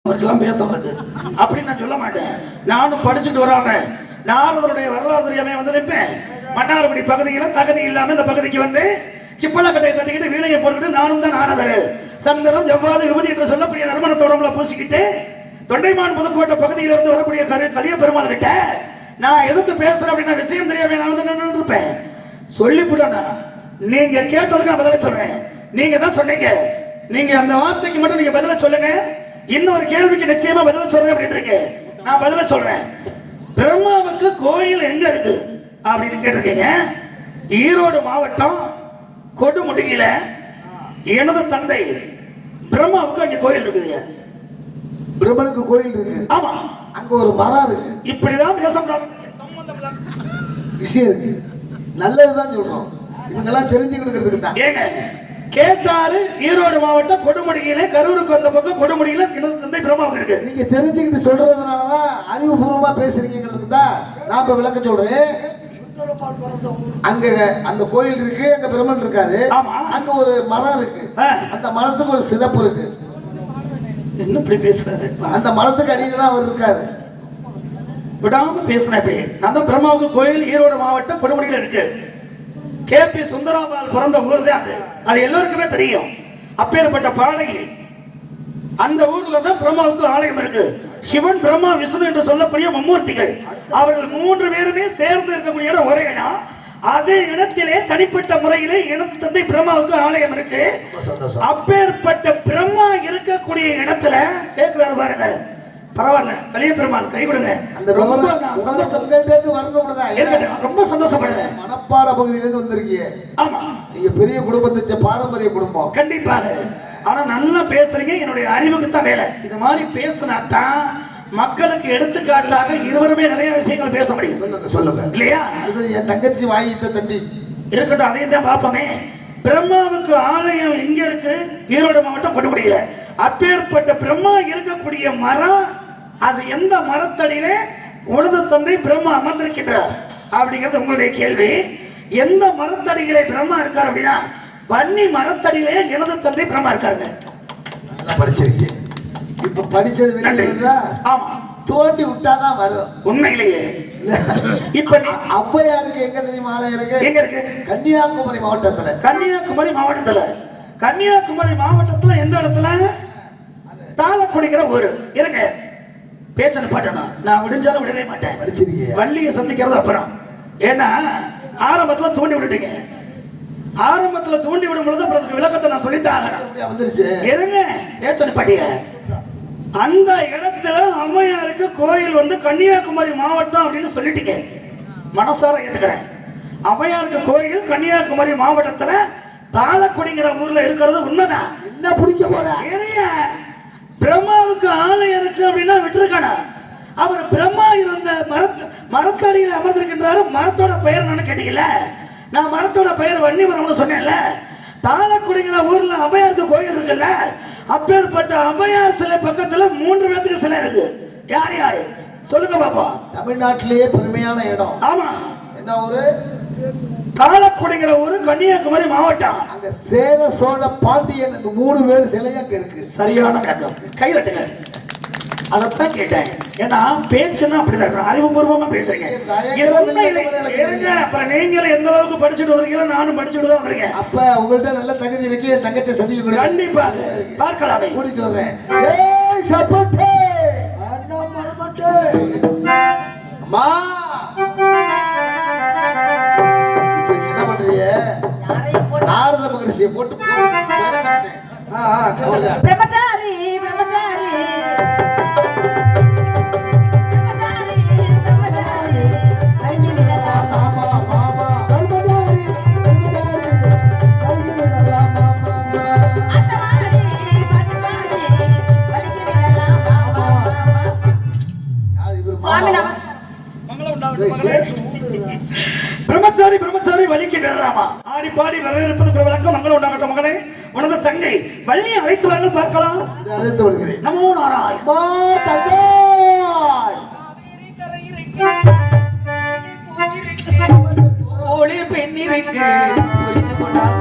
பேசுறது அப்படின்னு நான் சொல்ல மாட்டேன். நானும் படிச்சுட்டு வராம நாரதருடைய வரலாறு தெரியாம வந்து நிற்பேன். மன்னார்குடி பகுதியில் தகுதி இல்லாம இந்த பகுதிக்கு வந்து சிப்பலா கட்டையை தட்டிக்கிட்டு வீணையை போட்டுக்கிட்டு நானும் தான் நாரதர் சந்தனம் ஜவ்வாது விபதி என்று சொல்லக்கூடிய நறுமணத்தை உடம்புல பூசிக்கிட்டு தொண்டைமான் புதுக்கோட்டை பகுதியில இருந்து வரக்கூடிய கலிய பெருமாள் கிட்ட நான் எதிர்த்து பேசுறேன் அப்படின்னா விஷயம் தெரியாம நான் வந்து நின்று இருப்பேன். சொல்லிவிட்டா நீங்க கேட்டதுக்கு நான் பதில சொல்றேன். நீங்க தான் சொன்னீங்க, நீங்க அந்த வார்த்தைக்கு மட்டும் நீங்க பதில சொல்லுங்க, இன்னொரு கேள்விக்கு நிச்சயமா பதில சொல்றேன் அப்படின்றீங்க. நான் பதில சொல்றேன். பிரம்மாவுக்கு கோயில் எங்க இருக்கு அப்படின்னு கேட்டிருக்கீங்க. ஈரோடு மாவட்டம் கொடுமுடியில எனது தந்தை பிரம்மாவுக்கு அங்க கோயில் இருக்குது. பிரம்மனுக்கு கோயில் இருக்கு. ஆமா, அங்க ஒரு மரம் இருக்கு. இப்படிதான் பேச விஷயம் இருக்கு. நல்லதுதான் சொல்றோம். இவங்கெல்லாம் தெரிஞ்சுக்கிறதுக்கு தான். ஏங்க கேட்டாரு. ஈரோடு மாவட்டம் கொடுமுடியில கரூருக்கு வந்த பக்கம் கொடுமுடியில எனது தந்தை பிரம்மாவுக்கு இருக்கு. நீங்க தெரிஞ்சுக்கிட்டு சொல்றதுனாலதான் அறிவுபூர்வமா பேசுறீங்கிறதுக்கு தான் நான் இப்ப விளக்க சொல்றேன். அங்க அந்த கோயில் இருக்கு, அங்க பிரம்மன் இருக்காரு. அங்க ஒரு மரம் இருக்கு. அந்த மரத்துக்கு ஒரு சிறப்பு இருக்கு. என்ன இப்படி பேசுறாரு? அந்த மரத்துக்கு அடியில தான் அவர் இருக்காரு. விடாம பேசுறேன். இப்படி நான் தான் பிரம்மாவுக்கு கோயில் ஈரோடு மாவட்டம் கொடுமுடியில இருக்கு. கேபி சுந்தராபால் பிறந்த ஊர் தான் அது. அது எல்லாருக்குமே தெரியும். அப்பேற்பட்ட பாடகி அந்த ஊர்ல தான் பிரம்மாவுக்கு ஆலயம் இருக்கு. சிவன் பிரம்மா விஷ்ணு என்று சொல்லக்கூடிய மும்மூர்த்திகள் அவர்கள் 3 பேருமே சேர்ந்து இருக்கக்கூடிய இடம் ஒரே இடம். அதே இடத்திலே தனிப்பட்ட முறையிலே எனது தந்தை பிரம்மாவுக்கு ஆலயம் இருக்கு. அப்பேற்பட்ட பிரம்மா இருக்கக்கூடிய இடத்துல கேட்கிறாரு பாருங்க. பரவாயில்ல, கலிய பெருமாள் கை கொடுங்க. ரொம்ப சந்தோஷப்படுறேன். மணப்பாட பகுதியிலிருந்து வந்திருக்கீங்க. ஆமா, நீங்க பெரிய குடும்பத்தை பாரம்பரிய குடும்பம். கண்டிப்பாக. ஆனா நல்லா பேசுறீங்க. என்னுடைய அறிவுக்கு தான் வேலை. இது மாதிரி பேசினா தான் மக்களுக்கு எடுத்துக்காட்டாக இருவருமே நிறைய விஷயங்கள் பேச முடியும். சொல்லுங்க சொல்லுங்க. இல்லையா? அது என் தங்கச்சி வாயித்த தண்டி இருக்கட்டும், அதையும் தான் பார்ப்போமே. பிரம்மாவுக்கு ஆலயம் எங்க இருக்கு? ஈரோடு மாவட்டம் கொடுமுடியில. அப்பேற்பட்ட பிரம்மா இருக்கக்கூடிய மரம் அது எந்த மரத்தடியிலே உனது தந்தை பிரம்மா அமர்ந்திருக்கின்றார் அப்படிங்கிறது உங்களுடைய கேள்வி. எந்த மரத்தடியிலே பிரம்மா இருக்கார் அப்படின்னா வன்னி மரத்தடியிலே எனது தந்தை பிரம்மா இருக்காருங்க. நல்லா படிச்சிருக்கீங்க. இப்ப படிச்சது வெளியில ஆமா, தோண்டி விட்டாதான் வரும். உண்மையிலேயே இப்ப ஔவையாருக்கு எங்க தெரியுமா ஆலயம் இருக்கு? எங்க இருக்கு? கன்னியாகுமரி மாவட்டத்துல. கன்னியாகுமரி மாவட்டத்துல. கன்னியாகுமரி மாவட்டத்துல எந்த இடத்துல? தாளக்குடிங்கிற ஊரு. இருங்க, பேச்சனை பாட்டணும். நான் விடிஞ்சாலும் விடவே மாட்டேன். படிச்சிருக்கீங்க. வள்ளியை சந்திக்கிறது அப்புறம். ஏன்னா ஆரம்பத்துல தூண்டி விட்டுட்டீங்க. ஆரம்பத்துல தூண்டி விடும் பொழுது அப்புறம் விளக்கத்தை நான் சொல்லித்தான் வந்துருச்சு. இருங்க, பேச்சனை பாட்டிய. அந்த இடத்துல அம்மையாருக்கு கோயில் வந்து கன்னியாகுமரி மாவட்டம் அப்படின்னு சொல்லிட்டீங்க. மனசார ஏத்துக்கிறேன். அம்மையாருக்கு கோயில் கன்னியாகுமரி மாவட்டத்துல தாளக்குடிங்கிற ஊர்ல இருக்கிறது உண்மைதான். என்ன பிடிக்க போற? பிரம்மாவுக்கு ஆலயம் இருக்கு அப்படின்னா விட்டுருக்கானா? அவர் பிரம்மா இருந்த மரத்தடியில் அமர்ந்திருக்கின்றாரு. மரத்தோட பெயர் என்னன்னு கேட்டீங்கல்ல? நான் மரத்தோட பெயர் வன்னி மரம்னு சொன்னேன்ல. தாளக்குடிங்கிற ஊர்ல அம்மையாருக்கு கோயில் இருக்குல்ல, அப்பேற்பட்ட அம்மையார் சிலை பக்கத்துல 3 பேத்துக்கு சிலை இருக்கு. யார் யாரு சொல்லுங்க பாப்போம். தமிழ்நாட்டிலேயே பெருமையான இடம். ஆமா, என்ன ஊரு? தாளக்குடிங்கிற ஊரு கன்னியாகுமரி மாவட்டம். அங்க சேர சோழ பாண்டியன் இந்த 3 பேர் சிலையா அங்க இருக்கு. சரியான விளக்கம். கையிலட்டுங்க. அதைத்தான் கேட்டேன். ஏன்னா பேச்சுன்னா அப்படிதான் இருக்கணும். அறிவுபூர்வமா பேசுறீங்க. அப்புறம் நீங்களும் எந்த அளவுக்கு படிச்சுட்டு வந்திருக்கீங்களோ நானும் படிச்சுட்டு தான் வந்திருக்கேன். அப்ப உங்கள்கிட்ட நல்ல தகுதி இருக்கு. என் தங்கச்சி சந்திக்க கூட கண்டிப்பாக பார்க்கலாமே. கூட்டிட்டு வர்றேன். ஏய் சப்பட்டே அண்ணா மரமட்டே அம்மா, இப்போ என்ன பண்றீங்க? நாரத மகரிஷியை போட்டு பிரம்மச்சாரி பிரம்மச்சாரி பிரம்மச்சாரி பிரம்மச்சாரி வலிக்கு விடலாமா? ஆடி பாடி வரவேற்பது விளக்கம். மங்கள உண்டாகட்டும் மகளே. உனது தங்கை வள்ளியை அழைத்து வாருங்கள் பார்க்கலாம். அழைத்து வருகிறேன். நமோ நாராயண. ஒளி பெண்ணிருக்கு புரிந்து கொண்டால்